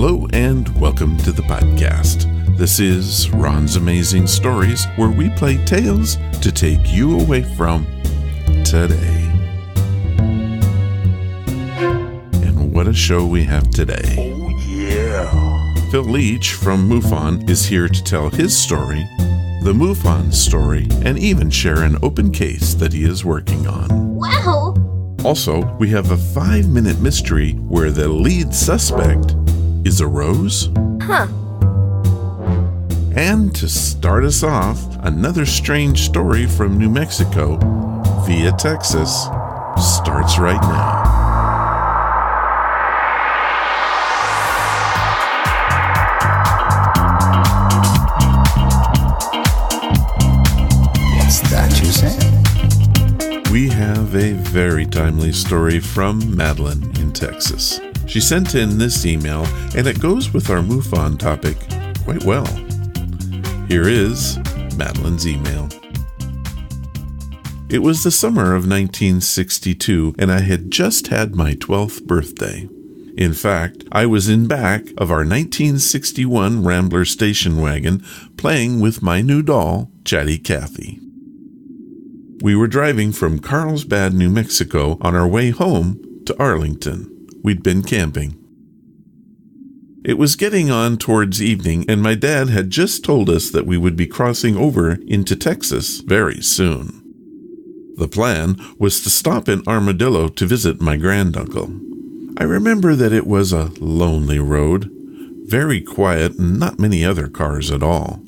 Hello and welcome to the podcast. This is Ron's Amazing Stories, where we play tales to take you away from today. And what a show we have today. Oh yeah. Phil Leech from MUFON is here to tell his story, the MUFON Story, and even share an open case that he is working on. Wow! Also, we have a 5-minute mystery where the lead suspect is a rose. Huh. And to start us off, another strange story from New Mexico via Texas starts right now. What's that you say? We have a very timely story from Madeline in Texas. She sent in this email, and it goes with our MUFON topic quite well. Here is Madeline's email. It was the summer of 1962, and I had just had my 12th birthday. In fact, I was in back of our 1961 Rambler station wagon playing with my new doll, Chatty Cathy. We were driving from Carlsbad, New Mexico on our way home to Arlington. We'd been camping. It was getting on towards evening, and my dad had just told us that we would be crossing over into Texas very soon. The plan was to stop in Armadillo to visit my granduncle. I remember that it was a lonely road, very quiet and not many other cars at all.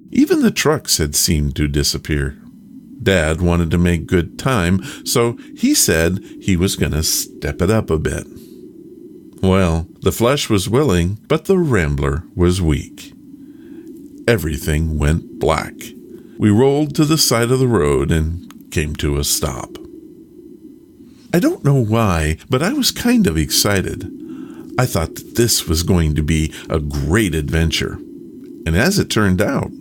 Even the trucks had seemed to disappear. Dad wanted to make good time, so he said he was going to step it up a bit. Well, the flesh was willing, but the Rambler was weak. Everything went black. We rolled to the side of the road and came to a stop. I don't know why, but I was kind of excited. I thought that this was going to be a great adventure. And as it turned out,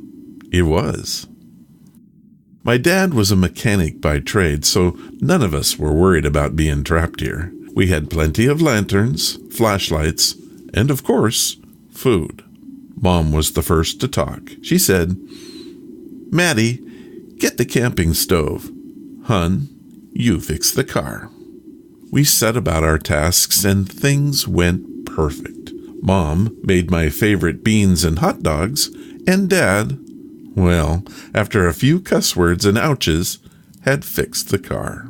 it was. My dad was a mechanic by trade, so none of us were worried about being trapped here. We had plenty of lanterns, flashlights, and of course, food. Mom was the first to talk. She said, "Maddie, get the camping stove. Hun, you fix the car." We set about our tasks and things went perfect. Mom made my favorite beans and hot dogs, and Dad, well, after a few cuss words and ouches, had fixed the car.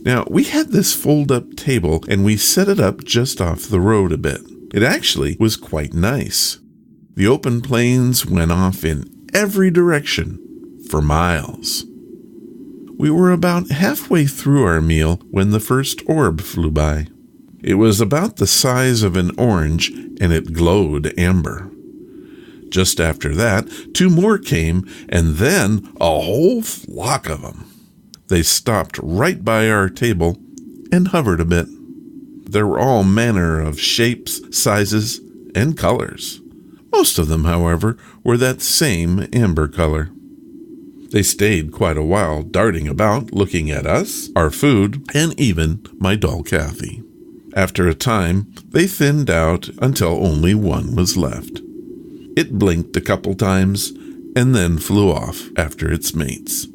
Now, we had this fold-up table, and we set it up just off the road a bit. It actually was quite nice. The open plains went off in every direction for miles. We were about halfway through our meal when the first orb flew by. It was about the size of an orange, and it glowed amber. Just after that, 2 more came, and then a whole flock of them. They stopped right by our table and hovered a bit. There were all manner of shapes, sizes, and colors. Most of them, however, were that same amber color. They stayed quite a while, darting about, looking at us, our food, and even my doll Cathy. After a time, they thinned out until only one was left. It blinked a couple times and then flew off after its mates.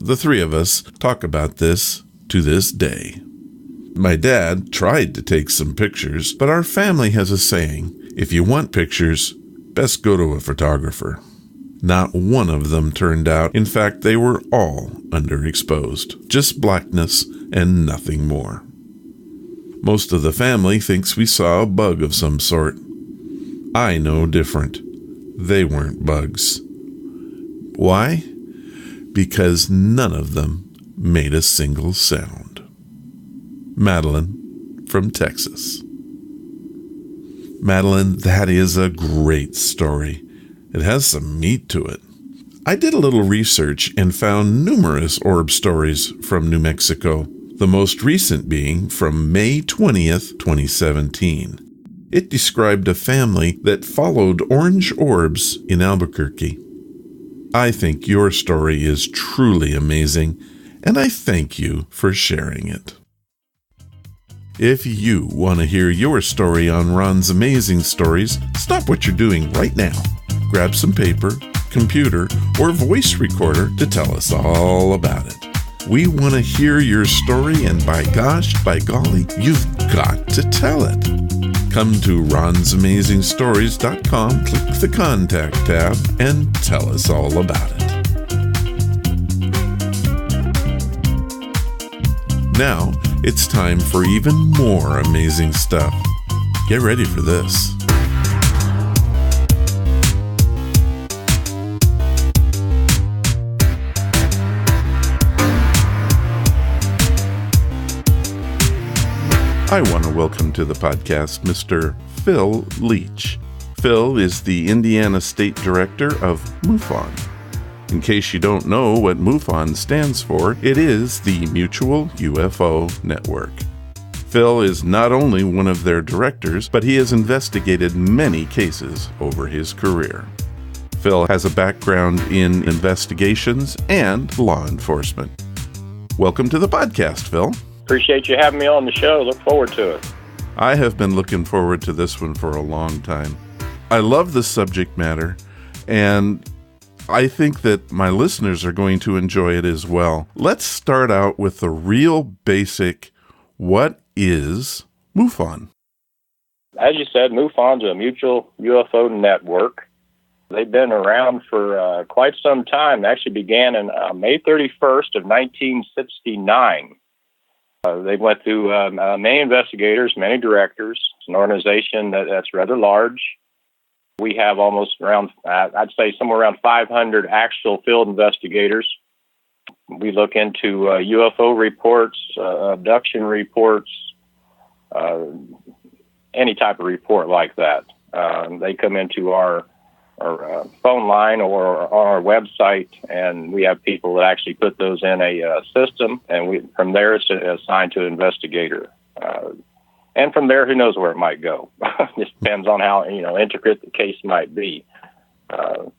The 3 of us talk about this to this day. My dad tried to take some pictures, but our family has a saying, if you want pictures, best go to a photographer. Not one of them turned out. In fact, they were all underexposed. Just blackness and nothing more. Most of the family thinks we saw a bug of some sort. I know different. They weren't bugs. Why? Because none of them made a single sound. Madeline from Texas. Madeline, that is a great story. It has some meat to it. I did a little research and found numerous orb stories from New Mexico, the most recent being from May 20th, 2017. It described a family that followed orange orbs in Albuquerque. I think your story is truly amazing, and I thank you for sharing it. If you want to hear your story on Ron's Amazing Stories, stop what you're doing right now. Grab some paper, computer, or voice recorder to tell us all about it. We want to hear your story, and by gosh, by golly, you've got to tell it. Come to ronsamazingstories.com, click the Contact tab, and tell us all about it. Now, it's time for even more amazing stuff. Get ready for this. I want to welcome to the podcast Mr. Phil Leech. Phil is the Indiana State Director of MUFON. In case you don't know what MUFON stands for, it is the Mutual UFO Network. Phil is not only one of their directors, but he has investigated many cases over his career. Phil has a background in investigations and law enforcement. Welcome to the podcast, Phil. Appreciate you having me on the show. Look forward to it. I have been looking forward to this one for a long time. I love the subject matter, and I think that my listeners are going to enjoy it as well. Let's start out with the real basic, what is MUFON? As you said, MUFON's a mutual UFO network. They've been around for quite some time. They actually began in May 31st of 1969. They went through many investigators, many directors. It's an organization that's rather large. We have almost around, I'd say somewhere around 500 actual field investigators. We look into UFO reports, abduction reports, any type of report like that. They come into our phone line or on our website, and we have people that actually put those in a system, and from there it's assigned to an investigator. And from there, who knows where it might go. Just depends on how intricate the case might be. But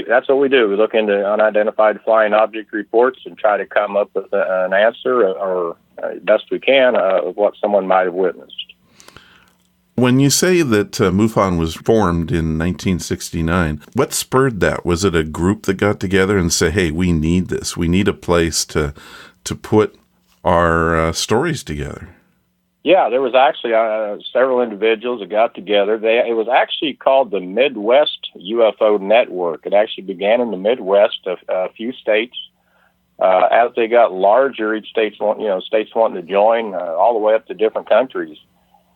that's what we do. We look into unidentified flying object reports and try to come up with an answer, or best we can, of what someone might have witnessed. When you say that MUFON was formed in 1969, what spurred that? Was it a group that got together and said, hey, we need this. We need a place to put our stories together? Yeah, there was actually several individuals that got together. It was actually called the Midwest UFO Network. It actually began in the Midwest, a few states. As they got larger, each states wanting to join, all the way up to different countries.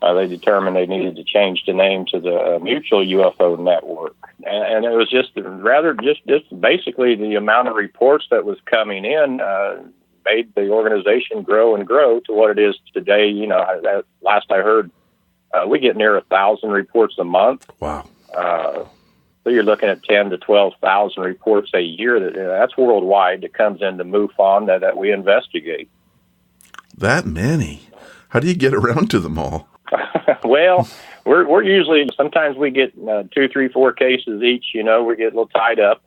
They determined they needed to change the name to the Mutual UFO Network. And it was just basically the amount of reports that was coming in made the organization grow and grow to what it is today. Last I heard, we get near 1,000 reports a month. Wow. So you're looking at 10 to 12,000 reports a year. That's worldwide that comes into MUFON that we investigate. That many? How do you get around to them all? Well, we're usually, sometimes we get 2, 3, 4 cases each. We get a little tied up.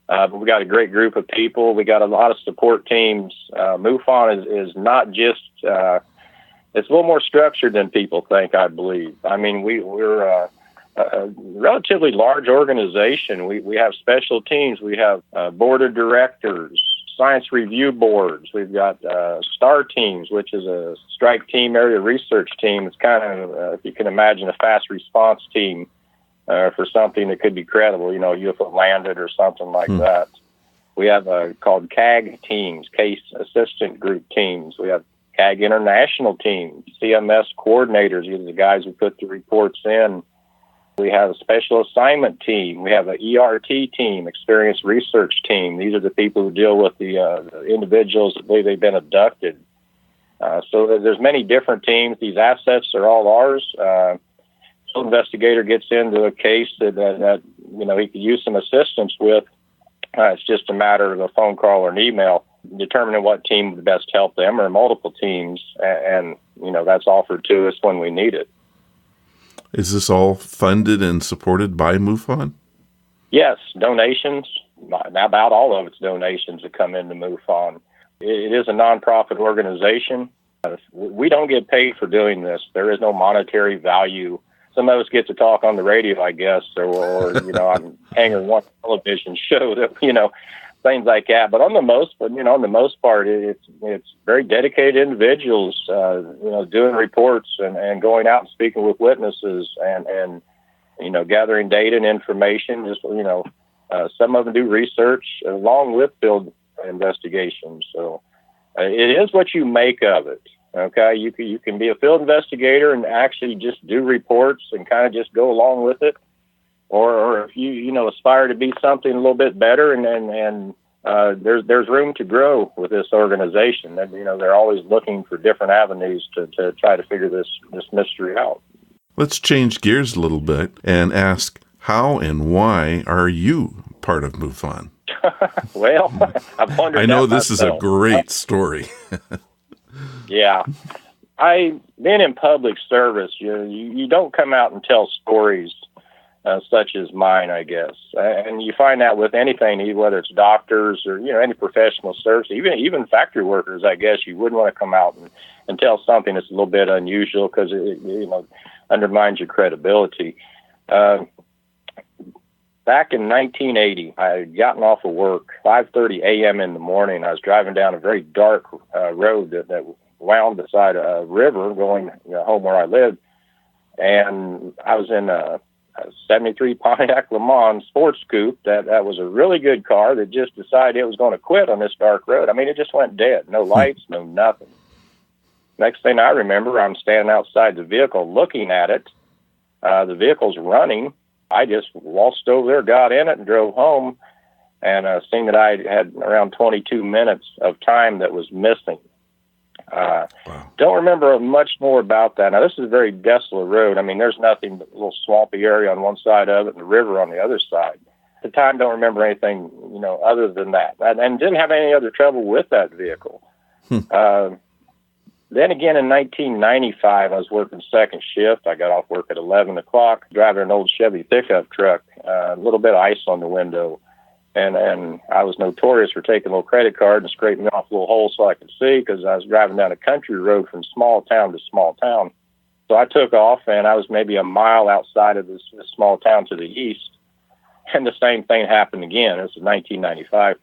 But we got a great group of people. We got a lot of support teams. MUFON is not just, it's a little more structured than people think, I believe. I mean, we're a relatively large organization. We have special teams. We have board of directors, science review boards. We've got STAR teams, which is a strike team area research team. It's kind of, if you can imagine, a fast response team. For something that could be credible, UFO landed or something like that. We have called CAG teams, Case Assistant Group teams. We have CAG International teams, CMS coordinators, these are the guys who put the reports in. We have a special assignment team. We have an ERT team, experienced research team. These are the people who deal with the individuals that believe they've been abducted. So there's many different teams. These assets are all ours. Investigator gets into a case that he could use some assistance with. It's just a matter of a phone call or an email determining what team would best help them, or multiple teams, and that's offered to us when we need it. Is this all funded and supported by MUFON? Yes, donations. About all of it's donations that come into MUFON. It is a nonprofit organization. We don't get paid for doing this. There is no monetary value. Some of us get to talk on the radio, I guess, or on Hangar One television show, that things like that. But on the most part, it's very dedicated individuals, doing reports and going out and speaking with witnesses and gathering data and information. Just some of them do research along with field investigations. So it is what you make of it. Okay, you can be a field investigator and actually just do reports and kind of just go along with it, or if you aspire to be something a little bit better, and there's room to grow with this organization. And they're always looking for different avenues to try to figure this mystery out. Let's change gears a little bit and ask, how and why are you part of MUFON? Well, I've wondered. I know this is a great story. Yeah. Being in public service, you don't come out and tell stories such as mine, I guess. And you find that with anything, whether it's doctors or, any professional service, even factory workers, I guess you wouldn't want to come out and tell something that's a little bit unusual because it undermines your credibility. Back in 1980, I had gotten off of work, 5:30 a.m. in the morning. I was driving down a very dark road that wound beside a river going home where I lived. And I was in a 73 Pontiac Le Mans sports coupe. That was a really good car that just decided it was going to quit on this dark road. I mean, it just went dead. No lights, no nothing. Next thing I remember, I'm standing outside the vehicle looking at it. The vehicle's running. I just waltzed over there, got in it, and drove home, and seen that I had around 22 minutes of time that was missing. Wow. Don't remember much more about that. Now, this is a very desolate road. I mean, there's nothing but a little swampy area on one side of it and the river on the other side. At the time, don't remember anything, other than that. And didn't have any other trouble with that vehicle. Then again, in 1995, I was working second shift. I got off work at 11 o'clock, driving an old Chevy pickup truck, a little bit of ice on the window. And I was notorious for taking a little credit card and scraping off a little hole so I could see, because I was driving down a country road from small town to small town. So I took off, and I was maybe a mile outside of this small town to the east. And the same thing happened again. This is 1995.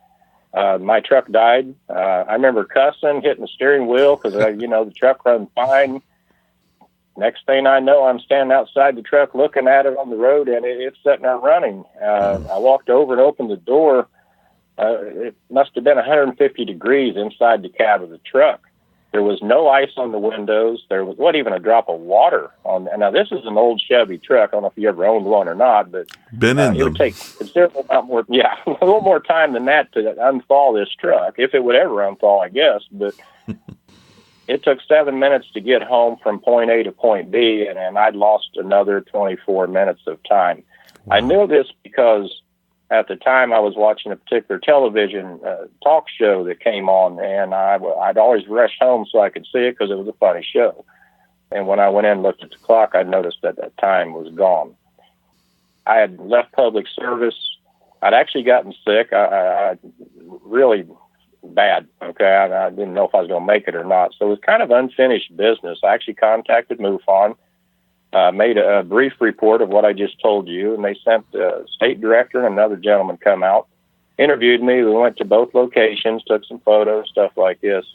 My truck died. I remember cussing, hitting the steering wheel because, the truck run fine. Next thing I know, I'm standing outside the truck looking at it on the road, and it's sitting there running. I walked over and opened the door. It must have been 150 degrees inside the cab of the truck. There was no ice on the windows. There wasn't even a drop of water on. Now, this is an old Chevy truck. I don't know if you ever owned one or not, but it would take considerable amount more, a little more time than that to unthaw this truck, if it would ever unthaw, I guess. But it took 7 minutes to get home from point A to point B, and I'd lost another 24 minutes of time. Wow. I knew this because at the time I was watching a particular television talk show that came on, and I'd always rush home so I could see it because it was a funny show. And when I went in and looked at the clock, I noticed that time was gone. I had left public service. I'd actually gotten sick. I really bad. Okay, I didn't know if I was going to make it or not. So it was kind of unfinished business. I actually contacted MUFON, made a brief report of what I just told you, and they sent the state director and another gentleman come out, interviewed me. We went to both locations, took some photos, stuff like this.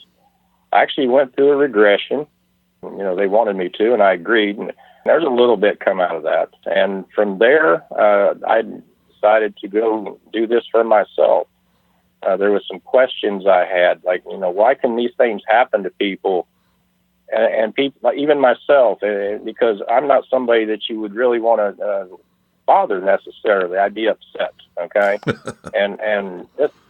I actually went through a regression. They wanted me to, and I agreed. And there's a little bit come out of that. And from there, I decided to go do this for myself. There was some questions I had, like, why can these things happen to people? And people, even myself, because I'm not somebody that you would really want to bother necessarily. I'd be upset, okay?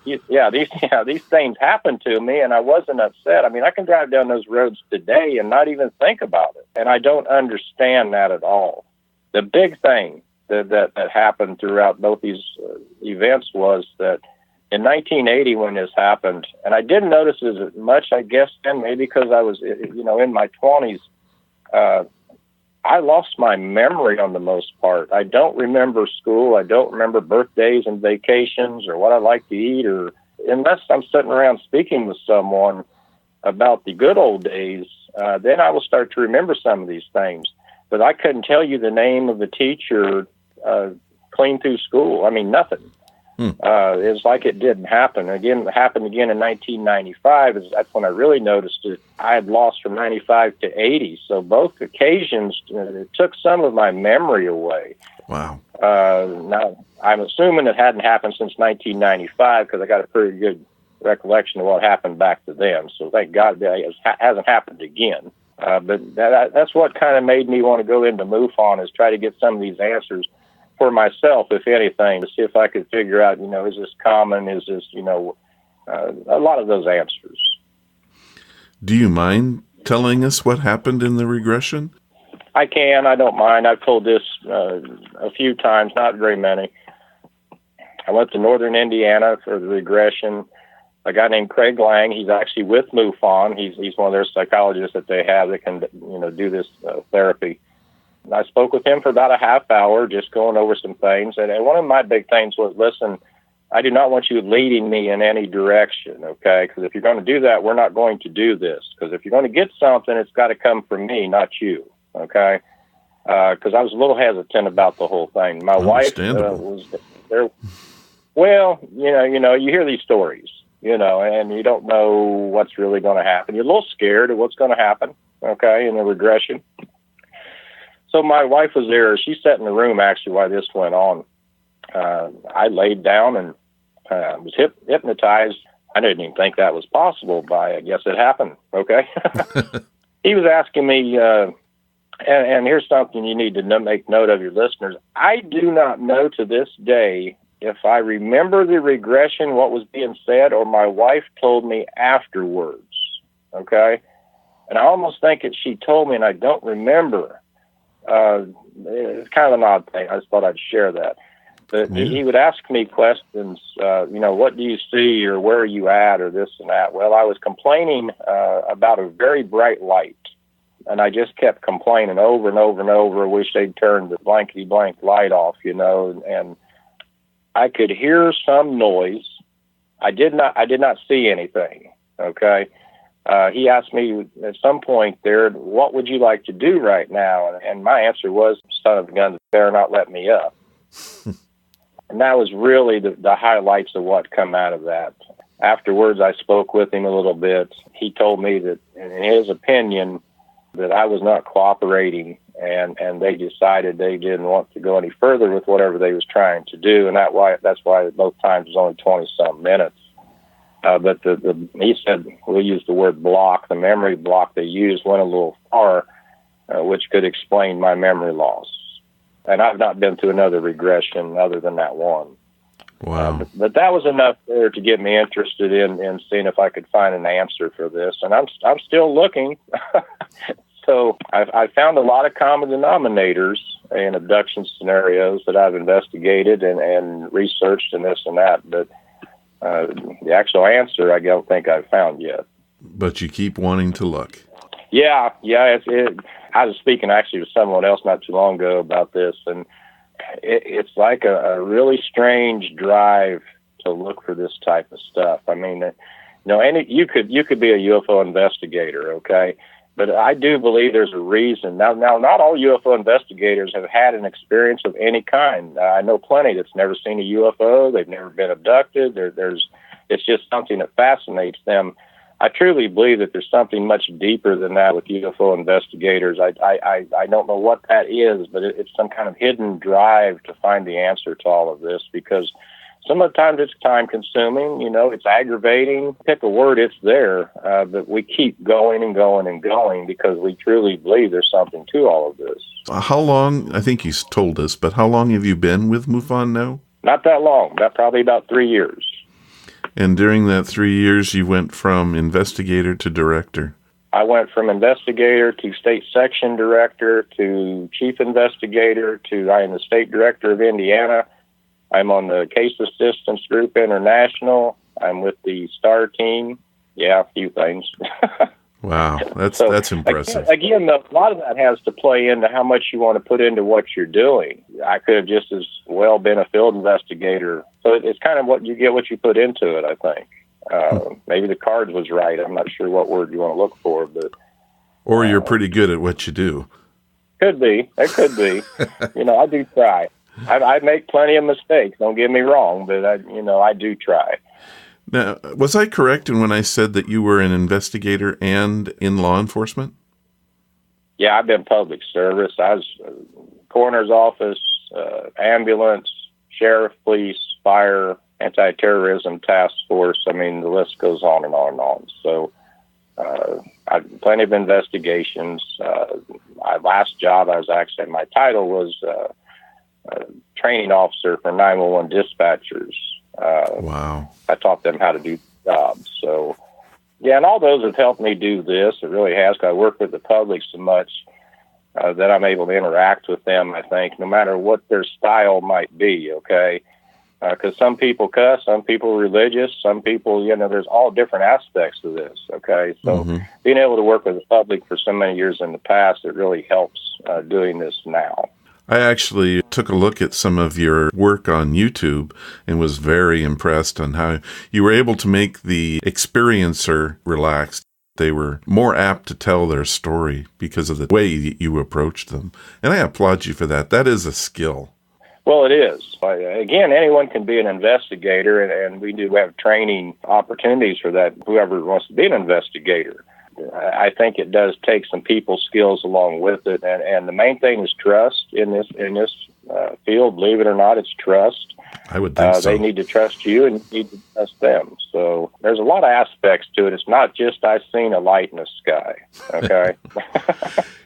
These things happened to me, and I wasn't upset. I mean, I can drive down those roads today and not even think about it, and I don't understand that at all. The big thing that happened throughout both these events was that in 1980, when this happened, and I didn't notice it as much, I guess, then, maybe because I was, in my 20s, I lost my memory on the most part. I don't remember school. I don't remember birthdays and vacations or what I like to eat, or unless I'm sitting around speaking with someone, about the good old days, then I will start to remember some of these things. But I couldn't tell you the name of the teacher clean through school. I mean, nothing. It's like it didn't happen. It happened again in 1995. That's when I really noticed it. I had lost from 95 to 80. So both occasions, it took some of my memory away. Wow. Now, I'm assuming it hadn't happened since 1995 because I got a pretty good recollection of what happened back to then. So thank God that it hasn't happened again. But that's what kind of made me want to go into MUFON, is try to get some of these answers for myself, if anything, to see if I could figure out, is this common? Is this, a lot of those answers. Do you mind telling us what happened in the regression? I can. I don't mind. I've told this a few times, not very many. I went to northern Indiana for the regression. A guy named Craig Lang, he's actually with MUFON. He's one of their psychologists that they have that can, do this therapy. And I spoke with him for about a half hour, just going over some things. And one of my big things was, listen, I do not want you leading me in any direction, okay? Because if you're going to do that, we're not going to do this. Because if you're going to get something, it's got to come from me, not you, okay? Because I was a little hesitant about the whole thing. My wife was there. Well, you hear these stories, and you don't know what's really going to happen. You're a little scared of what's going to happen, okay, in the regression. So my wife was there. She sat in the room, actually, while this went on. I laid down and was hypnotized. I didn't even think that was possible, but I guess it happened, okay? He was asking me, and here's something you need to make note of, your listeners. I do not know to this day if I remember the regression, what was being said, or my wife told me afterwards, okay? And I almost think that she told me, and I don't remember. It's kind of an odd thing. I just thought I'd share that. But he would ask me questions, what do you see, or where are you at, or this and that. Well, I was complaining about a very bright light, and I just kept complaining over and over and over. I wish they'd turn the blankety blank light off, and I could hear some noise. I did not see anything. Okay. He asked me at some point there, what would you like to do right now? And my answer was, son of a gun, better not let me up. And that was really the highlights of what come out of that. Afterwards, I spoke with him a little bit. He told me that, in his opinion, that I was not cooperating, and they decided they didn't want to go any further with whatever they was trying to do, and that's why both times it was only 20-some minutes. But he said, we'll use the word block. The memory block they used went a little far, which could explain my memory loss. And I've not been through another regression other than that one. Wow. But that was enough there to get me interested in seeing if I could find an answer for this. And I'm still looking. So I found a lot of common denominators in abduction scenarios that I've investigated and researched and this and that. But the actual answer, I don't think I've found yet. But you keep wanting to look. Yeah. I was speaking actually to someone else not too long ago about this, and it's like a really strange drive to look for this type of stuff. I mean, you could be a UFO investigator, okay? But I do believe there's a reason. Now, not all UFO investigators have had an experience of any kind. I know plenty that's never seen a UFO. They've never been abducted. It's just something that fascinates them. I truly believe that there's something much deeper than that with UFO investigators. I don't know what that is, but it's some kind of hidden drive to find the answer to all of this, because some of the times it's time-consuming, it's aggravating. Pick a word, it's there. But we keep going and going and going because we truly believe there's something to all of this. How long, I think he's told us, but how long have you been with MUFON now? Not that long, probably about 3 years. And during that 3 years, you went from investigator to director? I went from investigator to state section director to chief investigator to I am the state director of Indiana. I'm on the Case Assistance Group International. I'm with the STAR team. Yeah, a few things. Wow, that's impressive. Again, a lot of that has to play into how much you want to put into what you're doing. I could have just as well been a field investigator. So it's kind of what you get, what you put into it, I think. Maybe the cards was right. I'm not sure what word you want to look for, but or you're pretty good at what you do. Could be. It could be. I do try. I make plenty of mistakes. Don't get me wrong, but I do try. Now, was I correct in when I said that you were an investigator and in law enforcement? Yeah, I've been public service. I was coroner's office, ambulance, sheriff, police, fire, anti-terrorism task force. I mean, the list goes on and on and on. So I've plenty of investigations. My last job, my title was training officer for 911 dispatchers. Wow. I taught them how to do jobs. So, yeah, and all those have helped me do this. It really has, because I work with the public so much that I'm able to interact with them, I think, no matter what their style might be, okay? Because some people cuss, some people are religious, some people, there's all different aspects of this, okay? So being able to work with the public for so many years in the past, it really helps doing this now. I actually took a look at some of your work on YouTube and was very impressed on how you were able to make the experiencer relaxed. They were more apt to tell their story because of the way that you approached them. And I applaud you for that. That is a skill. Well, it is. Again, anyone can be an investigator, and we do have training opportunities for that, whoever wants to be an investigator. I think it does take some people skills along with it, and the main thing is trust in this field. Believe it or not, it's trust. I would think so. They need to trust you, and you need to trust them. So there's a lot of aspects to it. It's not just I seen a light in the sky. Okay.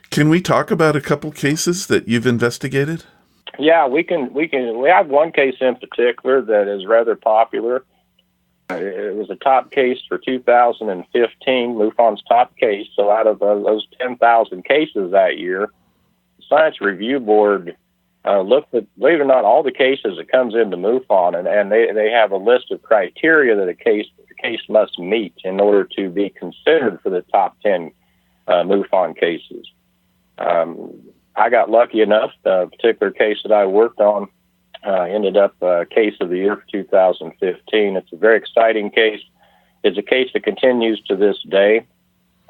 Can we talk about a couple cases that you've investigated? Yeah, we can. We have one case in particular that is rather popular. It was a top case for 2015, MUFON's top case. So out of those 10,000 cases that year, the Science Review Board looked at, believe it or not, all the cases that comes into MUFON, and they have a list of criteria that a case must meet in order to be considered for the top 10 MUFON cases. I got lucky enough. The particular case that I worked on ended up case of the year for 2015. It's a very exciting case. It's a case that continues to this day.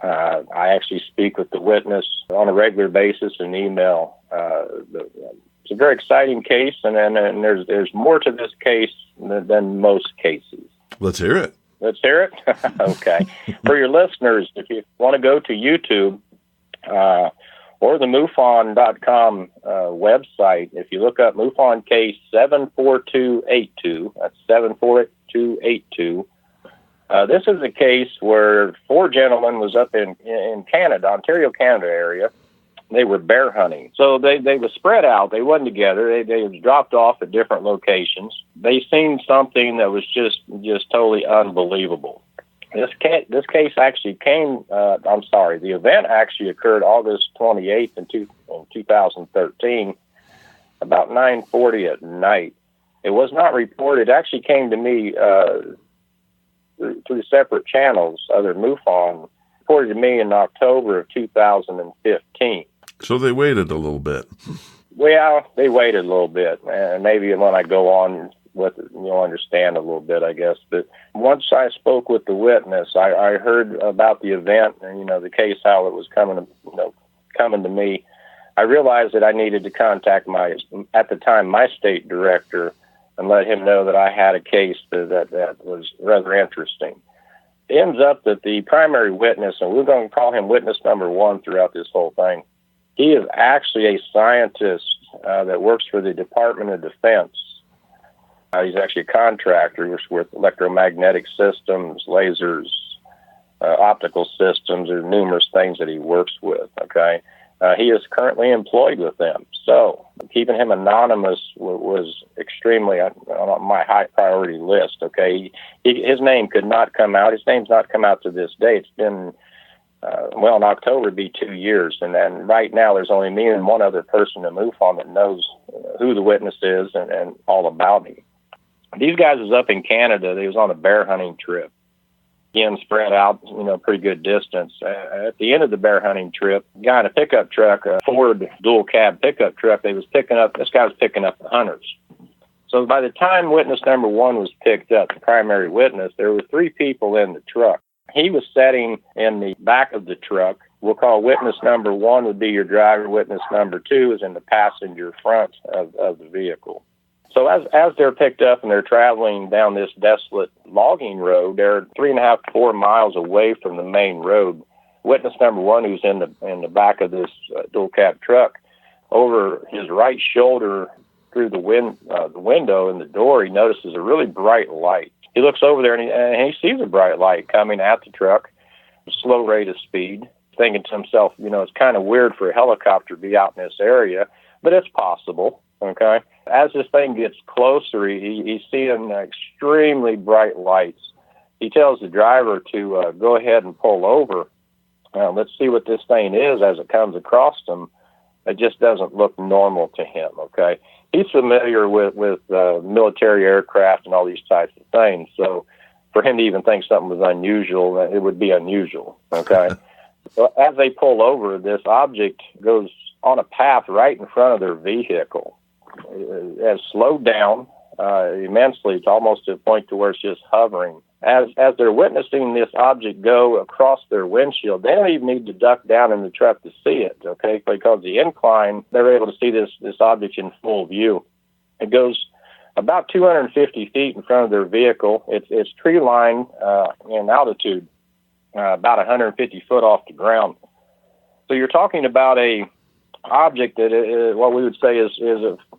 I actually speak with the witness on a regular basis in email. It's a very exciting case, and there's more to this case than most cases. Let's hear it. Let's hear it? Okay. For your listeners, if you want to go to YouTube, or the MUFON.com website, if you look up MUFON case 74282, that's 74282, this is a case where 4 gentlemen was up in Canada, Ontario, Canada area. They were bear hunting. So they were spread out. They wasn't together. They was dropped off at different locations. They seen something that was just totally unbelievable. This case actually the event actually occurred August 28th in 2013, about 9:40 at night. It was not reported. It actually came to me through separate channels, other MUFON, reported to me in October of 2015. So they waited a little bit. Well, they waited a little bit, and maybe when I go on with it, you'll understand a little bit, I guess. But once I spoke with the witness, I heard about the event and the case, how it was coming to me. I realized that I needed to contact my state director and let him know that I had a case that was rather interesting. It ends up that the primary witness, and we're going to call him witness number 1 throughout this whole thing, he is actually a scientist that works for the Department of Defense. He's actually a contractor. He works with electromagnetic systems, lasers, optical systems. There's numerous things that he works with, okay? He is currently employed with them. So keeping him anonymous was extremely on my high priority list, okay? His name could not come out. His name's not come out to this day. It's been, in October it'd be 2 years. And then right now there's only me and one other person in MUFON that knows who the witness is and all about him. These guys was up in Canada. They was on a bear hunting trip. Again, spread out, pretty good distance. At the end of the bear hunting trip, a guy in a pickup truck, a Ford dual cab pickup truck, this guy was picking up the hunters. So by the time witness number one was picked up, the primary witness, there were 3 people in the truck. He was sitting in the back of the truck. We'll call witness number one would be your driver. Witness number 2 is in the passenger front of the vehicle. So as they're picked up and they're traveling down this desolate logging road, they're 3.5 to 4 miles away from the main road. Witness number one, who's in the back of this dual cab truck, over his right shoulder through the window in the door, he notices a really bright light. He looks over there and he sees a bright light coming at the truck, a slow rate of speed, thinking to himself, it's kind of weird for a helicopter to be out in this area, but it's possible, okay? As this thing gets closer, he's seeing extremely bright lights. He tells the driver to go ahead and pull over. Let's see what this thing is as it comes across him. It just doesn't look normal to him, okay? He's familiar with military aircraft and all these types of things, so for him to even think something was unusual, it would be unusual, okay? So as they pull over, this object goes on a path right in front of their vehicle. It has slowed down immensely. It's almost to a point to where it's just hovering. As they're witnessing this object go across their windshield, they don't even need to duck down in the truck to see it, okay? Because the incline, they're able to see this object in full view. It goes about 250 feet in front of their vehicle. It's tree line in altitude, about 150 foot off the ground. So you're talking about a object that what we would say is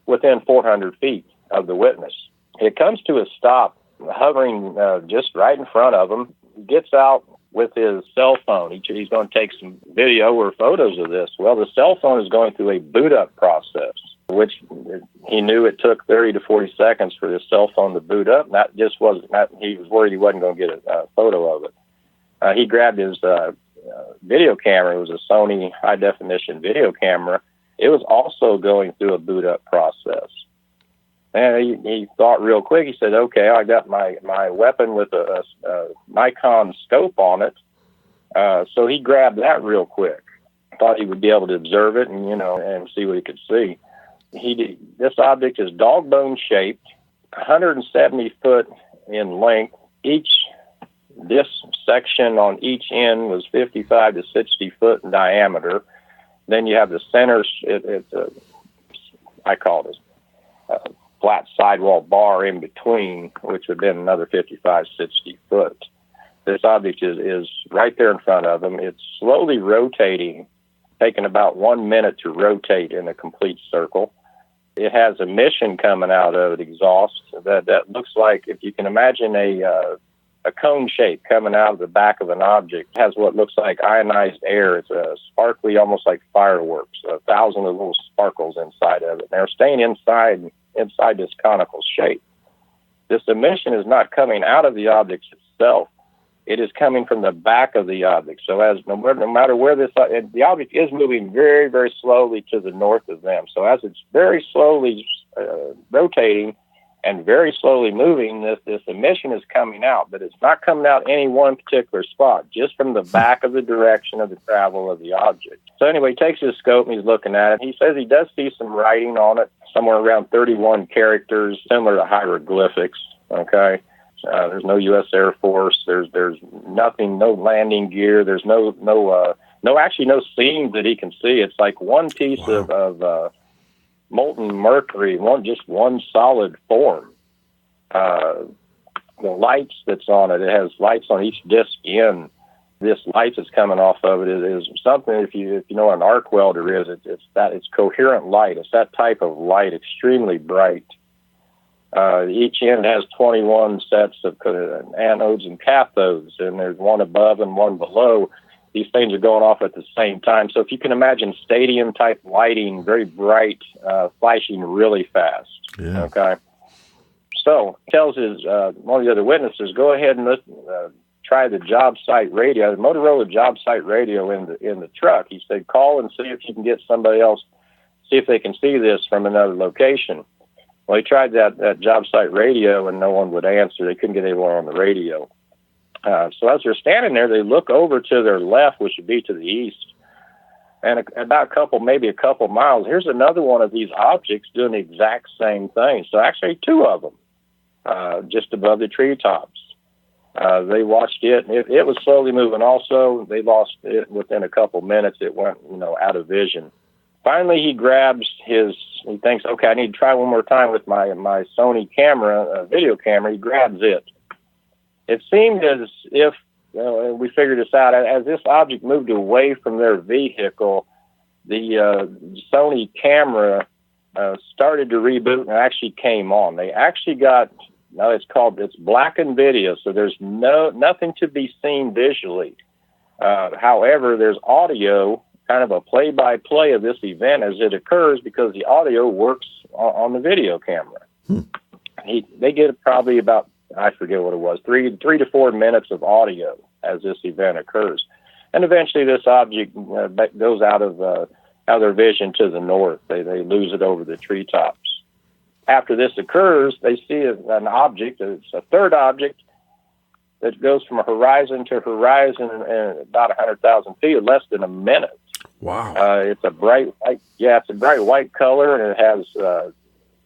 within 400 feet of the witness. It comes to a stop, hovering just right in front of him. He gets out with his cell phone. He's going to take some video or photos of this. Well, the cell phone is going through a boot-up process, which he knew it took 30 to 40 seconds for this cell phone to boot up. He was worried he wasn't going to get a photo of it. He grabbed his video camera. It was a Sony high-definition video camera. It was also going through a boot-up process. And he thought real quick. He said, okay, I got my weapon with a Nikon scope on it. So he grabbed that real quick. Thought he would be able to observe it and see what he could see. This object is dog bone shaped, 170 foot in length. This section on each end was 55 to 60 foot in diameter. Then you have the center, I call it a flat sidewall bar in between, which would have been another 55, 60 foot. This object is right there in front of them. It's slowly rotating, taking about 1 minute to rotate in a complete circle. It has emission coming out of it, exhaust, that looks like, if you can imagine a cone shape coming out of the back of an object. It has what looks like ionized air. It's sparkly, almost like fireworks, 1,000 of little sparkles inside of it. They're staying inside this conical shape. This emission is not coming out of the object itself. It is coming from the back of the object. So no matter where the object is moving very, very slowly to the north of them. So as it's very slowly rotating and very slowly moving, this emission is coming out, but it's not coming out any one particular spot, just from the back of the direction of the travel of the object. So anyway, he takes his scope and he's looking at it. He says he does see some writing on it, somewhere around 31 characters, similar to hieroglyphics, okay? There's no U.S. Air Force. There's nothing, no landing gear. There's no seams that he can see. It's like one piece of molten mercury, one solid form. The lights that's on it has lights on each disc end. This light that's coming off of it is something. If you know what an arc welder is, it's coherent light. It's that type of light, extremely bright. Each end has 21 sets of anodes and cathodes, and there's one above and one below. These things are going off at the same time. So if you can imagine stadium-type lighting, very bright, flashing really fast. Yeah. Okay. So he tells one of the other witnesses, go ahead and try the job site radio, the Motorola job site radio in the truck. He said, call and see if you can get somebody else, see if they can see this from another location. Well, he tried that job site radio, and no one would answer. They couldn't get anyone on the radio. So as they're standing there, they look over to their left, which would be to the east, And about maybe a couple miles, here's another one of these objects doing the exact same thing. So actually 2 of them, just above the treetops. They watched it. It was slowly moving also. They lost it within a couple minutes. It went, out of vision. Finally, he thinks, okay, I need to try one more time with my Sony camera, video camera. He grabs it. It seemed as if, we figured this out, as this object moved away from their vehicle, the Sony camera started to reboot and actually came on. They actually got, it's blackened video, so there's nothing to be seen visually. However, there's audio, kind of a play-by-play of this event as it occurs, because the audio works on the video camera. They get probably about, I forget what it was, 3 to 4 minutes of audio as this event occurs. And eventually this object goes out of their vision to the north. They lose it over the treetops. After this occurs, they see an object, it's a third object, that goes from horizon to horizon in about 100,000 feet in less than a minute. Wow. It's a bright white color, and it has,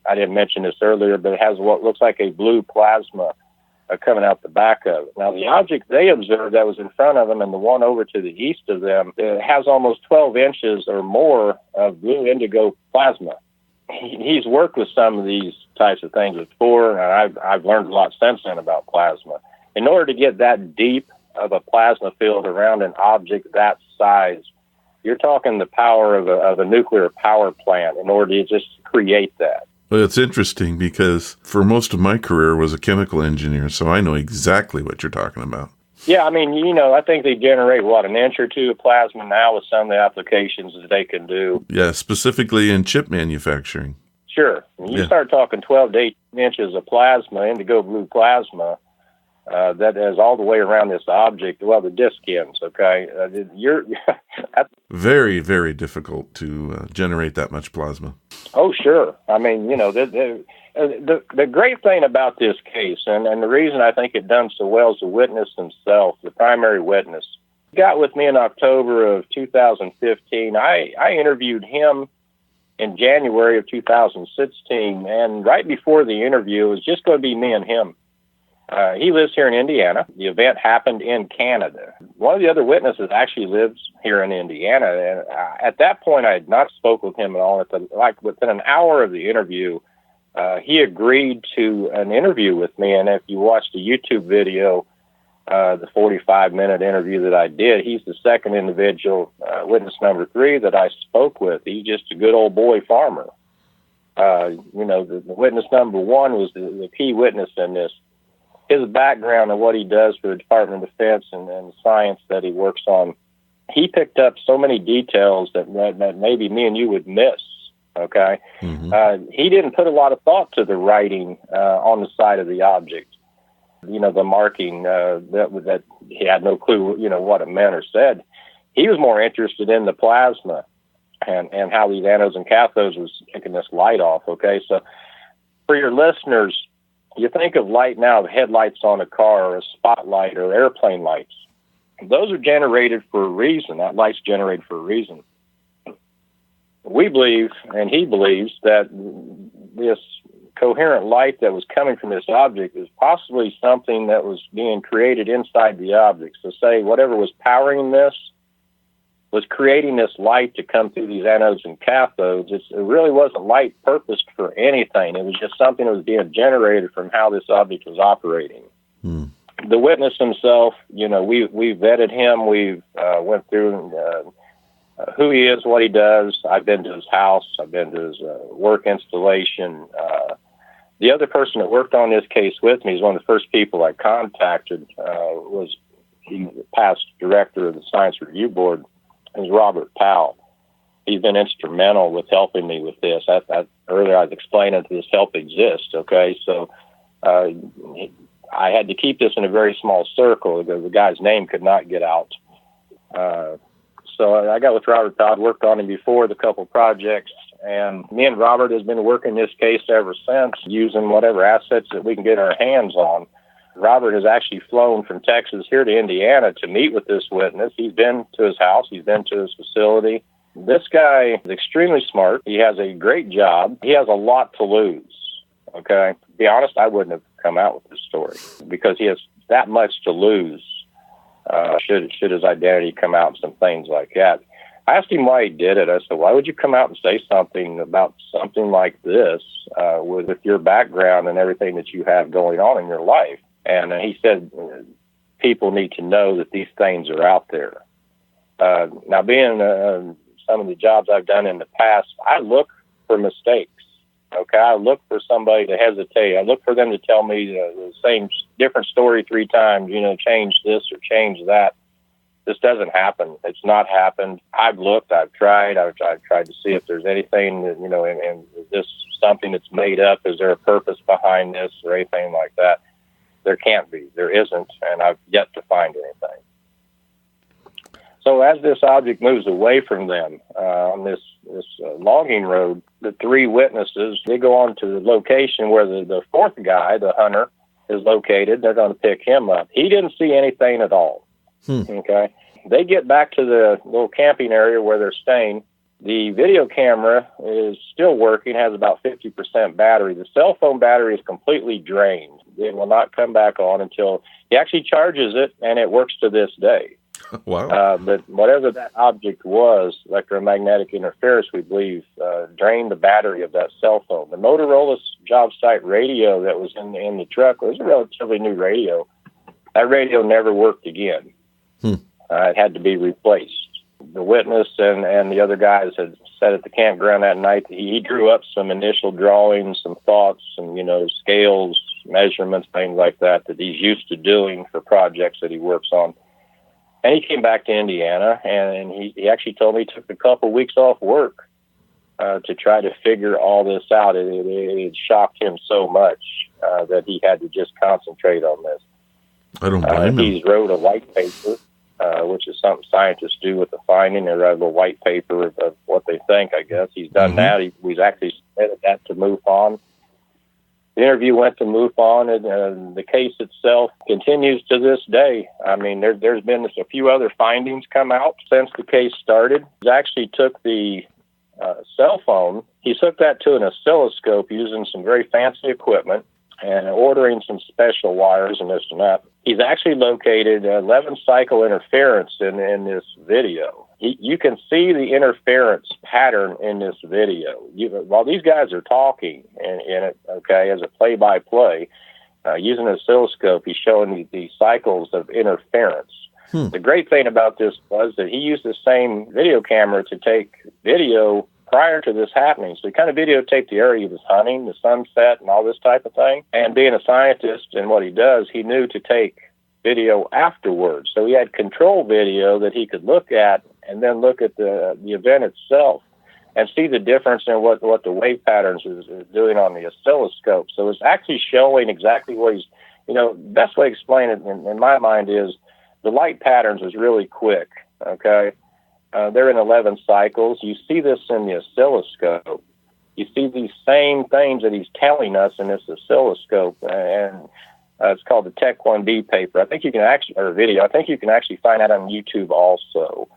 I didn't mention this earlier, but it has what looks like a blue plasma coming out the back of it. Now, the object they observed that was in front of them, and the one over to the east of them, it has almost 12 inches or more of blue indigo plasma. He's worked with some of these types of things before, and I've learned a lot since then about plasma. In order to get that deep of a plasma field around an object that size, you're talking the power of a nuclear power plant in order to just create that. Well, it's interesting because for most of my career I was a chemical engineer, so I know exactly what you're talking about. Yeah, I mean, I think they generate, an inch or two of plasma now with some of the applications that they can do. Yeah, specifically in chip manufacturing. Sure. You start talking 12 to 18 inches of plasma, indigo blue plasma, that is all the way around this object. Well, the disc ends, okay? That's very, very difficult to generate that much plasma. Oh, sure. I mean, the great thing about this case, and the reason I think it done so well is the witness himself, the primary witness. He got with me in October of 2015. I interviewed him in January of 2016, and right before the interview, it was just going to be me and him. He lives here in Indiana. The event happened in Canada. One of the other witnesses actually lives here in Indiana, and at that point, I had not spoken with him at all. Within an hour of the interview, he agreed to an interview with me, and if you watch the YouTube video, the 45-minute interview that I did, he's the second individual, witness number 3, that I spoke with. He's just a good old boy farmer. The witness number 1 was the key witness in this. His background and what he does for the Department of Defense and the science that he works on, he picked up so many details that maybe me and you would miss, okay? Mm-hmm. He didn't put a lot of thought to the writing on the side of the object, the marking that he had no clue, what it meant or said. He was more interested in the plasma and how these anodes and cathodes was taking this light off, okay? So for your listeners, you think of light now, the headlights on a car or a spotlight or airplane lights. Those are generated for a reason. That light's generated for a reason. We believe, and he believes, that this coherent light that was coming from this object is possibly something that was being created inside the object. So say whatever was powering this was creating this light to come through these anodes and cathodes. It really wasn't light purposed for anything. It was just something that was being generated from how this object was operating. Hmm. The witness himself, we vetted him. We've went through who he is, what he does. I've been to his house. I've been to his work installation. The other person that worked on this case with me is one of the first people I contacted. Was the past director of the Science Review Board. Is Robert Powell. He's been instrumental with helping me with this. Earlier I was explaining that this help exists, okay? So I had to keep this in a very small circle because the guy's name could not get out. So I got with Robert Powell, worked on him before, the couple projects, and me and Robert has been working this case ever since, using whatever assets that we can get our hands on. Robert has actually flown from Texas here to Indiana to meet with this witness. He's been to his house. He's been to his facility. This guy is extremely smart. He has a great job. He has a lot to lose. Okay? To be honest, I wouldn't have come out with this story because he has that much to lose should his identity come out and some things like that. I asked him why he did it. I said, why would you come out and say something about something like this with your background and everything that you have going on in your life? And he said, people need to know that these things are out there. Now, being some of the jobs I've done in the past, I look for mistakes. Okay, I look for somebody to hesitate. I look for them to tell me the same different story 3 times, change this or change that. This doesn't happen. It's not happened. I've looked. I've tried. I've tried to see if there's anything that, and is this something that's made up? Is there a purpose behind this or anything like that? There can't be. There isn't, and I've yet to find anything. So as this object moves away from them on this logging road, the 3 witnesses, they go on to the location where the 4th guy, the hunter, is located. They're going to pick him up. He didn't see anything at all. Okay. They get back to the little camping area where they're staying. The video camera is still working, has about 50% battery. The cell phone battery is completely drained. It will not come back on until he actually charges it, and it works to this day. Wow. But whatever that object was, electromagnetic interference, we believe, drained the battery of that cell phone. The Motorola job site radio that was in the truck was a relatively new radio. That radio never worked again. It had to be replaced. The witness and the other guys had said at the campground that night that he drew up some initial drawings, some thoughts, some, scales, measurements, things like that he's used to doing for projects that he works on. And he came back to Indiana, and he actually told me he took a couple weeks off work to try to figure all this out. It shocked him so much that he had to just concentrate on this. I don't blame him. He's wrote a white paper, which is something scientists do with the finding. They write a little white paper of what they think, I guess. He's done that. He's actually submitted that to MUFON. The interview went to MUFON, and the case itself continues to this day. I mean, there's been a few other findings come out since the case started. He actually took the cell phone. He took that to an oscilloscope using some very fancy equipment and ordering some special wires and this and that. He's actually located 11 cycle interference in this video. You can see the interference pattern in this video. While these guys are talking in it, okay, as a play-by-play, using an oscilloscope, he's showing the cycles of interference. The great thing about this was that he used the same video camera to take video prior to this happening. So he kind of videotaped the area he was hunting, the sunset, and all this type of thing. And being a scientist and what he does, he knew to take video afterwards. So he had control video that he could look at and then look at the event itself and see the difference in what the wave patterns is doing on the oscilloscope. So it's actually showing exactly what he's, best way to explain it in my mind is the light patterns is really quick, okay? They're in 11 cycles. You see this in the oscilloscope. You see these same things that he's telling us in this oscilloscope, and it's called the Tech 1D paper. I think you can actually, or video, I think you can actually find that on YouTube also.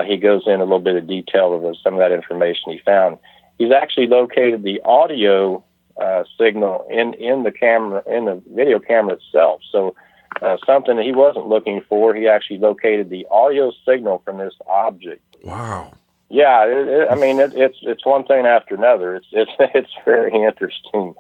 He goes in a little bit of detail of some of that information he found. He's actually located the audio signal in the camera, in the video camera itself. So something that he wasn't looking for, he actually located the audio signal from this object. Wow. Yeah, it's one thing after another. It's very interesting.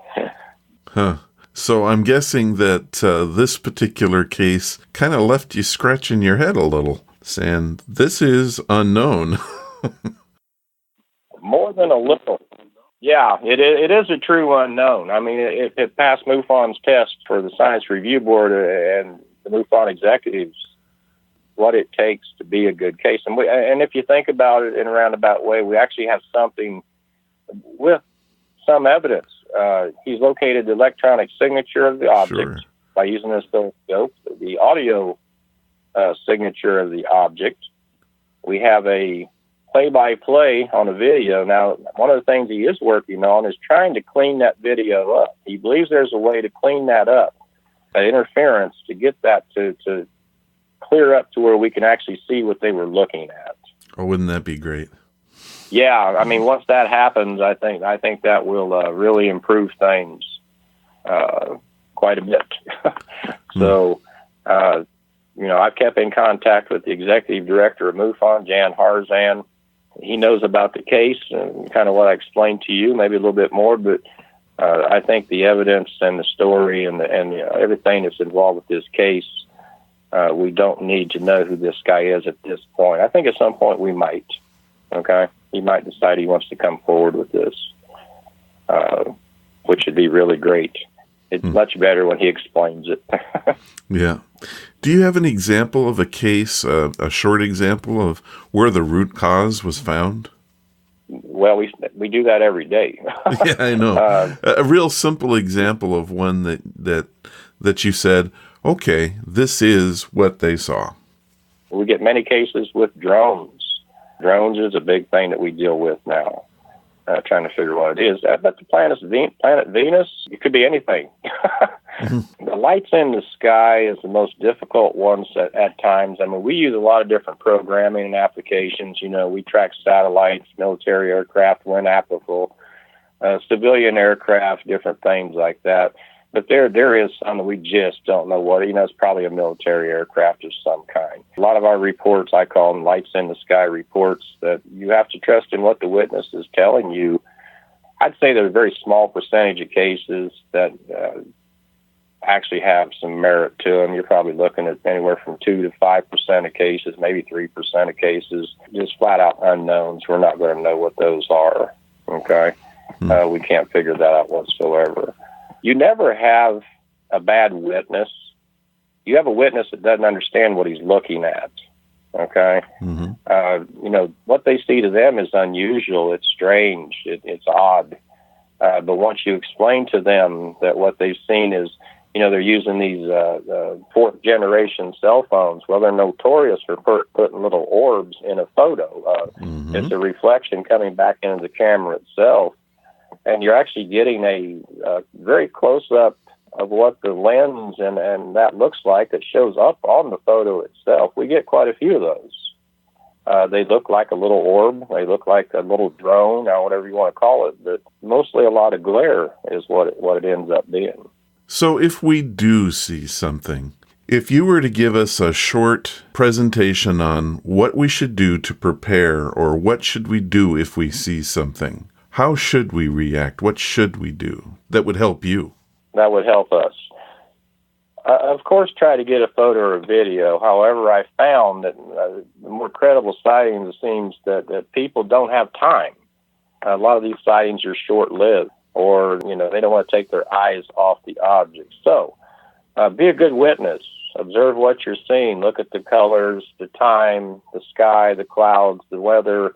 Huh. So I'm guessing that this particular case kind of left you scratching your head a little, saying, this is unknown. More than a little. Yeah, it is a true unknown. I mean, it passed MUFON's test for the Science Review Board and the MUFON executives, what it takes to be a good case. And if you think about it in a roundabout way, we actually have something with some evidence. He's located the electronic signature of the object by using an oscilloscope, the audio signature of the object. We have a play-by-play on a video. Now, one of the things he is working on is trying to clean that video up. He believes there's a way to clean that up, interference, to get that to clear up to where we can actually see what they were looking at. Oh, wouldn't that be great? Yeah, I mean, once that happens, I think that will really improve things quite a bit. So, I've kept in contact with the executive director of MUFON, Jan Harzan. He knows about the case and kind of what I explained to you, maybe a little bit more, but I think the evidence and the story and everything that's involved with this case, we don't need to know who this guy is at this point. I think at some point we might, okay? He might decide he wants to come forward with this, which would be really great. It's much better when he explains it. Yeah. Do you have an example of a case, a short example of where the root cause was found? Well, we do that every day. Yeah, I know. A real simple example of one that you said, okay, this is what they saw. We get many cases with drones. Drones is a big thing that we deal with now. Trying to figure what it is. But the planet Venus, it could be anything. The lights in the sky is the most difficult ones at times. I mean, we use a lot of different programming and applications. We track satellites, military aircraft when applicable, civilian aircraft, different things like that. But there is some that we just don't know what. It's probably a military aircraft of some kind. A lot of our reports, I call them lights in the sky reports, that you have to trust in what the witness is telling you. I'd say there's a very small percentage of cases that actually have some merit to them. You're probably looking at anywhere from 2 to 5% of cases, maybe 3% of cases, just flat out unknowns. We're not going to know what those are, okay? We can't figure that out whatsoever. You never have a bad witness. You have a witness that doesn't understand what he's looking at, okay? What they see to them is unusual. It's strange. It's odd. But once you explain to them that what they've seen is, they're using these fourth-generation cell phones. Well, they're notorious for putting little orbs in a photo. It's a reflection coming back into the camera itself. And you're actually getting a very close-up of what the lens and that looks like that shows up on the photo itself. We get quite a few of those. They look like a little orb. They look like a little drone, or whatever you want to call it. But mostly a lot of glare is what it ends up being. So if we do see something, if you were to give us a short presentation on what we should do to prepare, or what should we do if we see something, how should we react? What should we do that would help you? That would help us. Of course, try to get a photo or a video. However, I found that the more credible sightings, it seems that people don't have time. A lot of these sightings are short-lived, or, they don't want to take their eyes off the object. So, be a good witness. Observe what you're seeing. Look at the colors, the time, the sky, the clouds, the weather.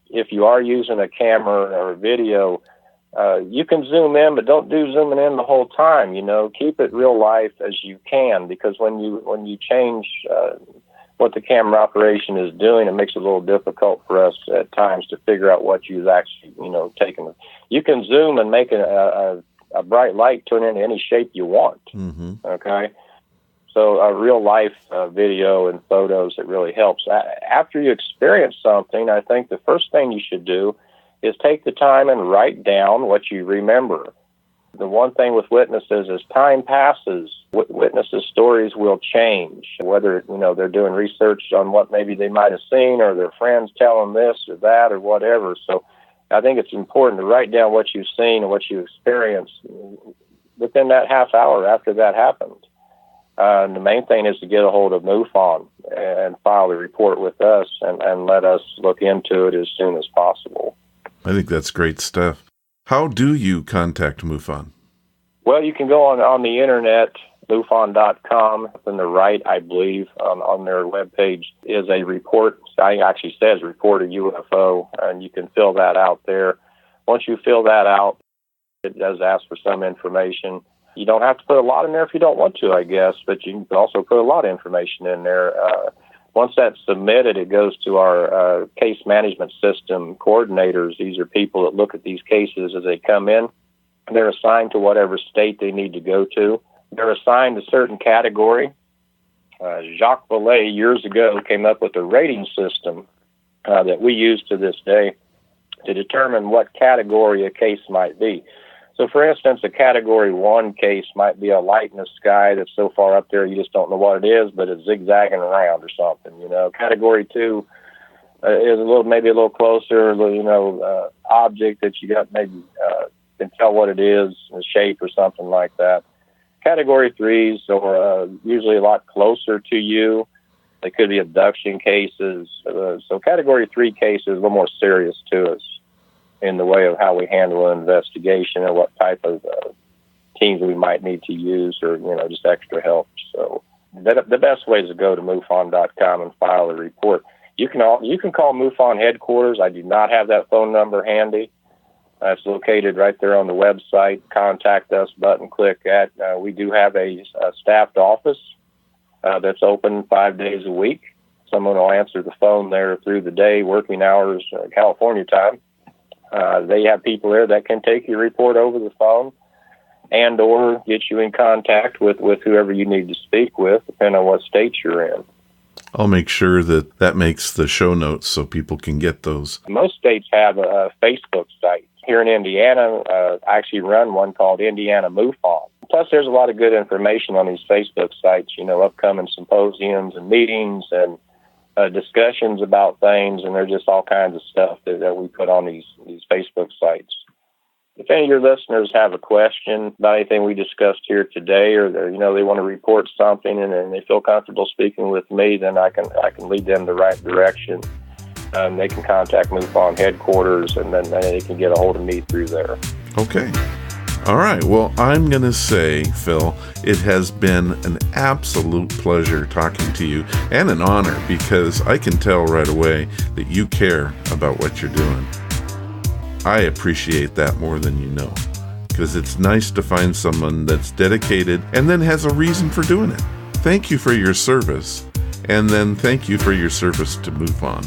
If you are using a camera or a video, you can zoom in, but don't do zooming in the whole time. Keep it real life as you can, because when you change what the camera operation is doing, it makes it a little difficult for us at times to figure out what you've actually taken. You can zoom and make a bright light turn into any shape you want. Okay. So a real-life video and photos, it really helps. After you experience something, I think the first thing you should do is take the time and write down what you remember. The one thing with witnesses, as time passes, witnesses' stories will change, whether they're doing research on what maybe they might have seen, or their friends tell them this or that or whatever. So I think it's important to write down what you've seen and what you experienced within that half hour after that happened. The main thing is to get a hold of MUFON and file the report with us and let us look into it as soon as possible. I think that's great stuff. How do you contact MUFON? Well, you can go on the internet, MUFON.com. On the right, I believe, on their webpage is a report. It actually says report a UFO, and you can fill that out there. Once you fill that out, it does ask for some information. You don't have to put a lot in there if you don't want to, I guess, but you can also put a lot of information in there. Once that's submitted, it goes to our case management system coordinators. These are people that look at these cases as they come in. They're assigned to whatever state they need to go to. They're assigned a certain category. Jacques Vallée years ago came up with a rating system that we use to this day. to determine what category a case might be. So, for instance, a Category 1 case might be a light in the sky that's so far up there you just don't know what it is, but it's zigzagging around or something. Category 2 is maybe a little closer, object that you got maybe can tell what it is, the shape or something like that. Category 3s are usually a lot closer to you. They could be abduction cases. So Category 3 cases are a little more serious to us in the way of how we handle an investigation and what type of teams we might need to use or, just extra help. So the best way is to go to MUFON.com and file a report. You can call MUFON headquarters. I do not have that phone number handy. It's located right there on the website. Contact us button, click at. We do have a staffed office that's open 5 days a week. Someone will answer the phone there through the day, working hours, California time. They have people there that can take your report over the phone and or get you in contact with whoever you need to speak with, depending on what state you're in. I'll make sure that makes the show notes so people can get those. Most states have a Facebook site. Here in Indiana, I actually run one called Indiana MUFON. Plus, there's a lot of good information on these Facebook sites, upcoming symposiums and meetings and discussions about things, and there's just all kinds of stuff that we put on these Facebook sites. If any of your listeners have a question about anything we discussed here today, or they want to report something and they feel comfortable speaking with me, then I can lead them the right direction. They can contact MUFON headquarters, and then they can get a hold of me through there. Okay. All right. Well, I'm going to say, Phil, it has been an absolute pleasure talking to you and an honor, because I can tell right away that you care about what you're doing. I appreciate that more than you know, because it's nice to find someone that's dedicated and then has a reason for doing it. Thank you for your service, and then thank you for your service to MUFON.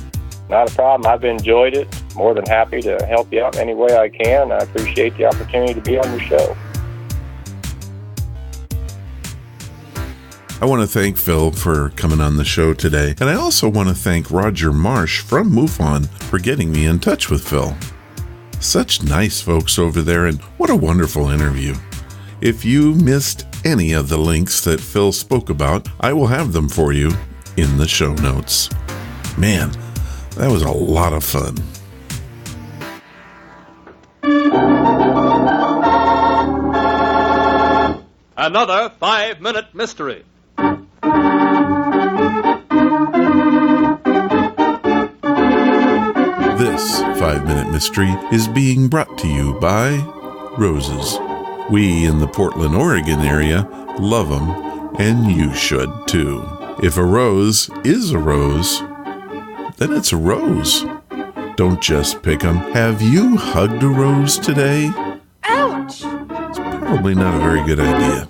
Not a problem. I've enjoyed it. More than happy to help you out any way I can. I appreciate the opportunity to be on your show. I want to thank Phil for coming on the show today, and I also want to thank Roger Marsh from MUFON for getting me in touch with Phil. Such nice folks over there, and what a wonderful interview. If you missed any of the links that Phil spoke about, I will have them for you in the show notes. Man, that was a lot of fun. Another 5-minute mystery. This 5-minute mystery is being brought to you by roses. We in the Portland, Oregon area love them, and you should too. If a rose is a rose, then it's a rose. Don't just pick them. Have you hugged a rose today? Ouch! It's probably not a very good idea.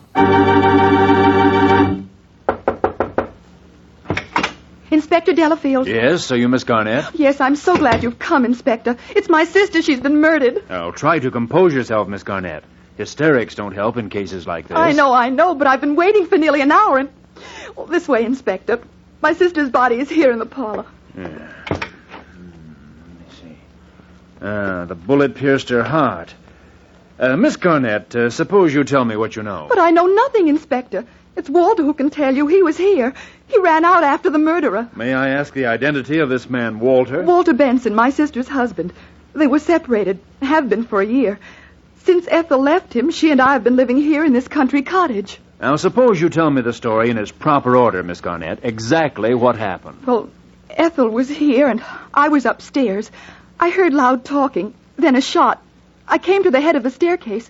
Inspector Delafield. Yes, so you Miss Garnett? Yes, I'm so glad you've come, Inspector. It's my sister. She's been murdered. Oh, try to compose yourself, Miss Garnett. Hysterics don't help in cases like this. I know, but I've been waiting for nearly an hour and... Well, this way, Inspector. My sister's body is here in the parlor. Yeah. Let me see. The bullet pierced her heart. Miss Garnett, suppose you tell me what you know. But I know nothing, Inspector. It's Walter who can tell you. He was here. He ran out after the murderer. May I ask the identity of this man, Walter? Walter Benson, my sister's husband. They were separated, have been for a year. Since Ethel left him, she and I have been living here in this country cottage. Now, suppose you tell me the story in its proper order, Miss Garnett. Exactly what happened. Well, Ethel was here, and I was upstairs. I heard loud talking, then a shot. I came to the head of the staircase.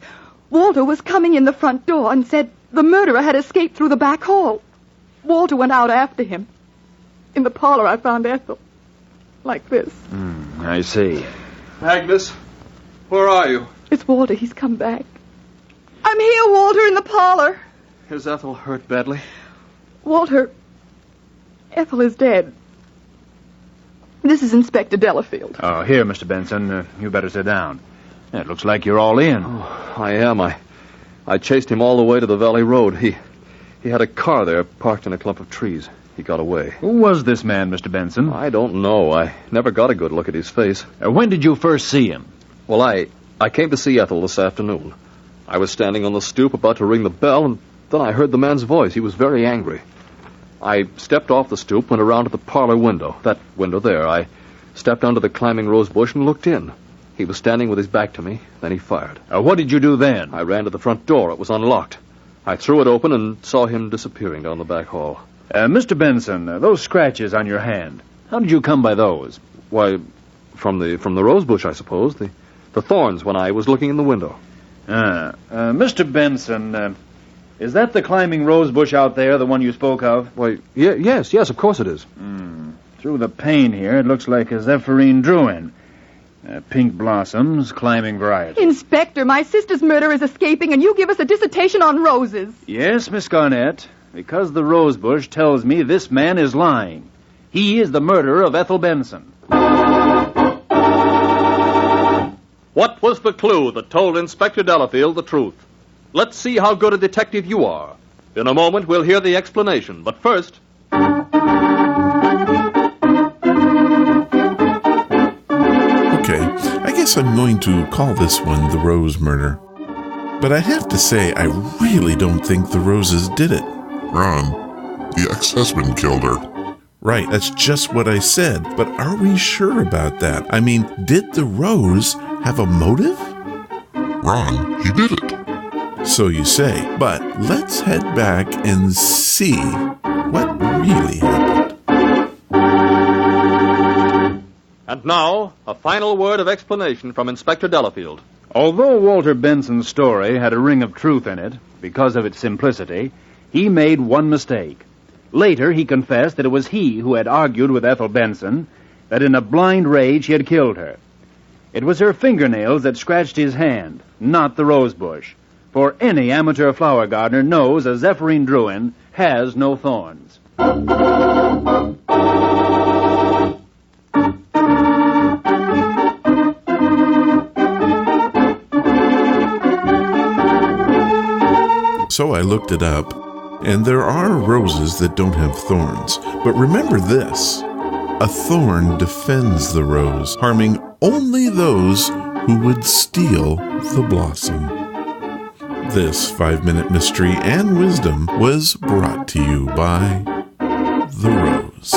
Walter was coming in the front door and said the murderer had escaped through the back hall. Walter went out after him. In the parlor, I found Ethel. Like this. I see. Agnes, where are you? It's Walter. He's come back. I'm here, Walter, in the parlor. Is Ethel hurt badly? Walter, Ethel is dead. This is Inspector Delafield. Oh, here, Mr. Benson. You better sit down. It looks like you're all in. Oh, I am. I chased him all the way to the Valley Road. He had a car there parked in a clump of trees. he got away. Who was this man, Mr. Benson? I don't know. I never got a good look at his face. When did you first see him? Well, I came to see Ethel this afternoon. I was standing on the stoop about to ring the bell, and then I heard the man's voice. He was very angry. I stepped off the stoop, went around to the parlor window. That window there. I stepped under the climbing rose bush and looked in. He was standing with his back to me. Then he fired. What did you do then? I ran to the front door. It was unlocked. I threw it open and saw him disappearing down the back hall. Mr. Benson, those scratches on your hand, how did you come by those? Why, from the rose bush, I suppose. The thorns when I was looking in the window. Mr. Benson, is that the climbing rose bush out there, the one you spoke of? Why, yes, of course it is. Through the pane here, it looks like a Zephyrine Druin. Pink blossoms, climbing variety. Inspector, my sister's murder is escaping, and you give us a dissertation on roses. Yes, Miss Garnett, because the rose bush tells me this man is lying. He is the murderer of Ethel Benson. What was the clue that told Inspector Delafield the truth? Let's see how good a detective you are. In a moment, we'll hear the explanation. But first... Okay, I guess I'm going to call this one the Rose Murder. But I have to say, I really don't think the Roses did it. Ron, the ex-husband killed her. Right, that's just what I said. But are we sure about that? I mean, did the Rose have a motive? Ron, he did it. So you say. But let's head back and see what really happened. And now, a final word of explanation from Inspector Delafield. Although Walter Benson's story had a ring of truth in it, because of its simplicity, he made one mistake. Later, he confessed that it was he who had argued with Ethel Benson, that in a blind rage he had killed her. It was her fingernails that scratched his hand, not the rose bush. For any amateur flower gardener knows a Zephyrine Druin has no thorns. So I looked it up, and there are roses that don't have thorns. But remember this, a thorn defends the rose, harming only those who would steal the blossom. This 5-minute mystery and wisdom was brought to you by The Rose.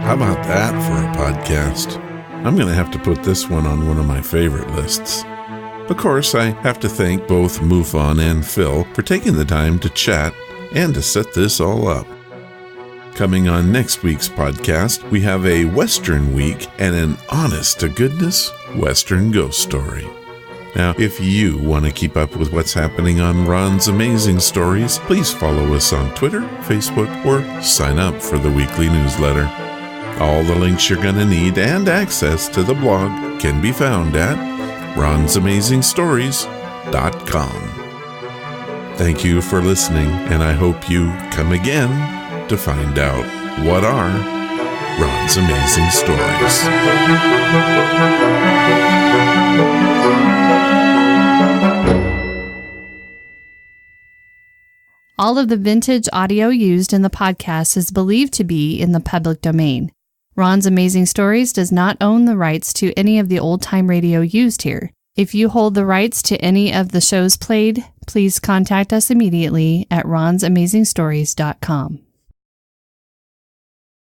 How about that for a podcast? I'm going to have to put this one on one of my favorite lists. Of course, I have to thank both MUFON and Phil for taking the time to chat and to set this all up. Coming on next week's podcast, we have a Western week and an honest-to-goodness Western ghost story. Now, if you want to keep up with what's happening on Ron's Amazing Stories, please follow us on Twitter, Facebook, or sign up for the weekly newsletter. All the links you're going to need and access to the blog can be found at ronsamazingstories.com. Thank you for listening, and I hope you come again to find out what are Ron's Amazing Stories. All of the vintage audio used in the podcast is believed to be in the public domain. Ron's Amazing Stories does not own the rights to any of the old-time radio used here. If you hold the rights to any of the shows played, please contact us immediately at ronsamazingstories.com.